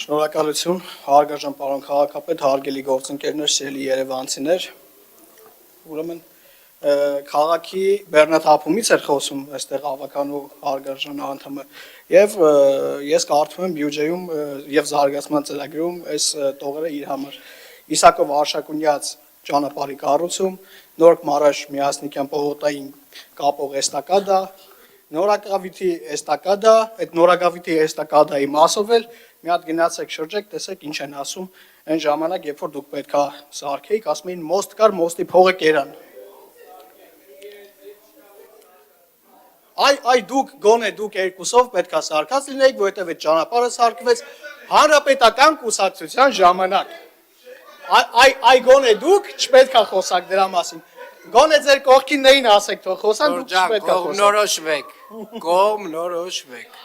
Շնորհակալություն, հարգարժան պարոն քաղաքապետ, հարգելի գործընկերներ, սիրելի երևանցիներ։ Ուրեմն քաղաքի բեռնաթափումից էր խոսում այստեղ ավականու հարգարժան անդամը եւ ես կարդում եմ բյուջեում եւ զարգացման ծրագրում այս տողերը իր համար Իսակով Արշակունյաց ճանապարհի կառուցում, Նորք Մարաշ Միասնիկյան պողոտային կապող էստակադա, Նորագավիթի էստակադա, այդ Նորագավիթի էստակադայի մասով էլ մի հատ գնացեք շրջեք, տեսեք ինչ են ասում այն ժամանակ, երբ որ դուք պետքա սարքեիք, ասում էին մոստ կար, մոստի փողը կերան։ Այ դուք գոնե դուք երկուսով պետքա սարքած լինեիք, որովհետև այդ ճանապարհը սարքվեց հանրապետական կուսակցության ժամանակ։ Այ գոնե դուք չպետքա խոսակ դրա մասին։ Գոնե ձեր կողքիններին ասեք, թող խոսան, դուք չպետքա խոսակ։ Կողմնորոշվեք։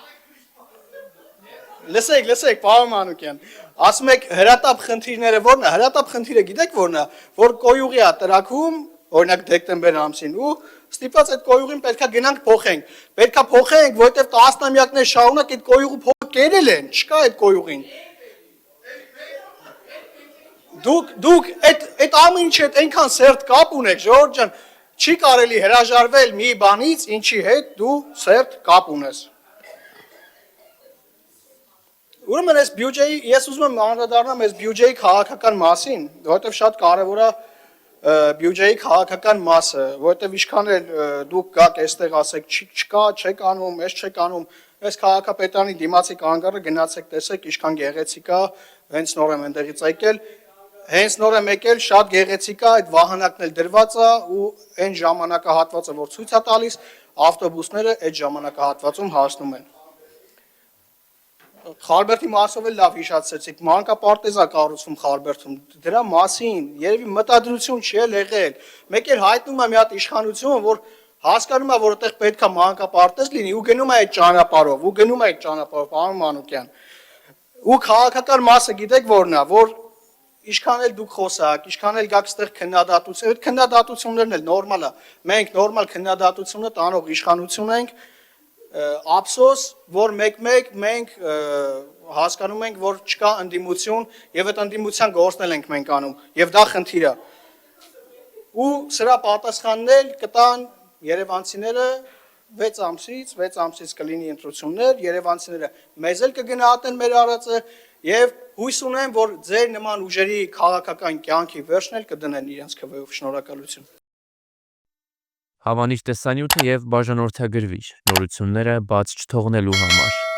Լսեք, պարոն Մանուկյան, ասում եք հրատապ խնդիրները որն է, հրատապ խնդիրը գիտեք որն է, որ կոյուղի է տրակում, օրինակ դեկտեմբեր ամսին ու ստիպված այդ կոյուղին պետքա գնանք փոխենք, որովհետև տասնամյակներ շարունակ այդ կոյուղը փոխ կերել են, չկա այդ կոյուղին։ Դուք այդ ամեն ինչի հետ այնքան սերտ կապ ունեք, ժողովուրդ ջան, չի կարելի հրաժարվել մի բանից, ինչի հետ դու սերտ կապ ունես։ Ուրեմն այս բյուջեի, ես ուզում եմ անդրադառնամ այս բյուջեի քաղաքական մասին, որովհետև շատ կարևոր է բյուջեի քաղաքական մասը, որովհետև ինչքան էլ դուք գաք այստեղ ասեք, չկա, չեք անում, այս չեք անում, այս քաղաքապետարանի դիմացի կանգառը գնացեք տեսեք, ինչքան գեղեցիկ է, հենց նոր եմ այնտեղից եկել, հենց նոր եմ եկել, շատ գեղեցիկ է, այդ վահանակն էլ դրված է ու այն ժամանակահատվածը, որ ցույց է տալիս, ավտոբուսները այդ ժամանակահատվածում հասնում են։ Խարբերդի մասով էլ լավ հիշացրեցիք, մանկապարտեզ է կառուցվում Խարբերդում, դրա մասին երևի մտադրություն չի եղել, մեկ էլ հայտնում է մի հատ իշխանություն, որ հասկանում է, որ այդտեղ պետք է մանկապարտեզ լինի ու գնում է այդ ճանապարհով, պարոն Մանուկյան։ Ու քաղաքական մասը գիտեք որն է, որ ինչքան էլ դուք խոսակ, ինչքան էլ գաք այստեղ քննադատություն, այդ քննադատություններն էլ նորմալ է, մենք նորմալ քննադատությունը տանող իշխանություն ենք, ափսոս, որ մեկ-մեկ մենք հասկանում ենք, որ չկա ընդդիմություն եւ այդ ընդդիմության գործն ենք մենք անում եւ դա խնդիր է։ Ու սրա պատասխանն էլ կտան երևանցիները 6 ամսից կլինի ընտրություններ, երևանցիները մեզ էլ կգնահատեն մեր արածը եւ հույս ունեմ, որ ձեր նման ուժերի քաղաքական կյանքի վերջն էլ կդնեն իրենց քվեով։ Շնորհակալություն։ Հավանիր տեսանյութը եւ բաժանորդագրվիր նորությունները բաց չթողնելու համար։